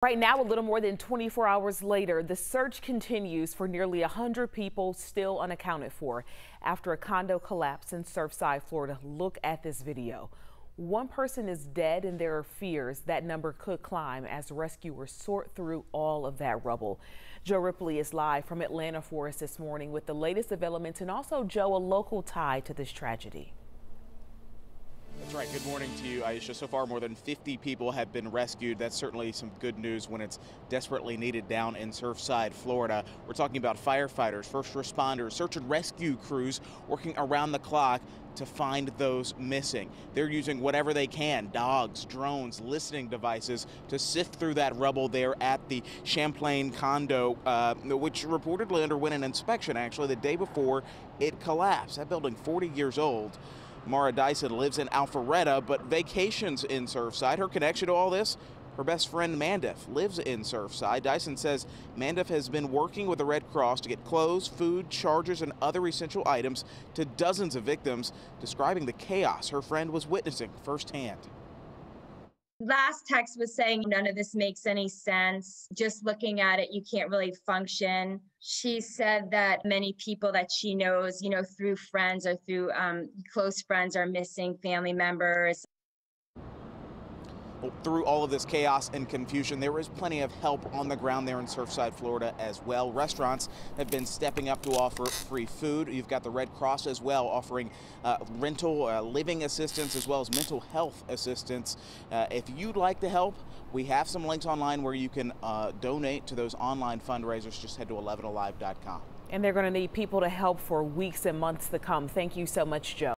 Right now, a little more than 24 hours later, the search continues for nearly 100 people still unaccounted for after a condo collapse in Surfside, Florida. Look at this video. One person is dead, and there are fears that number could climb as rescuers sort through all of that rubble. Joe Ripley is live from Atlanta for us this morning with the latest developments, and also, Joe, a local tie to this tragedy. That's right. Good morning to you, Aisha. So far, more than 50 people have been rescued. That's certainly some good news when it's desperately needed down in Surfside, Florida. We're talking about firefighters, first responders, search and rescue crews working around the clock to find those missing. They're using whatever they can, dogs, drones, listening devices, to sift through that rubble there at the Champlain condo, which reportedly underwent an inspection, actually, the day before it collapsed. That building, 40 years old. Mara Dyson lives in Alpharetta, but vacations in Surfside. Her connection to all this, her best friend Mandef lives in Surfside. Dyson says Mandef has been working with the Red Cross to get clothes, food, chargers, and other essential items to dozens of victims, describing the chaos her friend was witnessing firsthand. Last text was saying none of this makes any sense. Just looking at it, you can't really function. She said that many people that she knows, through friends or through close friends are missing family members. Well, through all of this chaos and confusion, there is plenty of help on the ground there in Surfside, Florida as well. Restaurants have been stepping up to offer free food. You've got the Red Cross as well offering rental living assistance as well as mental health assistance. If you'd like to help, we have some links online where you can donate to those online fundraisers. Just head to 11alive.com. And they're going to need people to help for weeks and months to come. Thank you so much, Joe.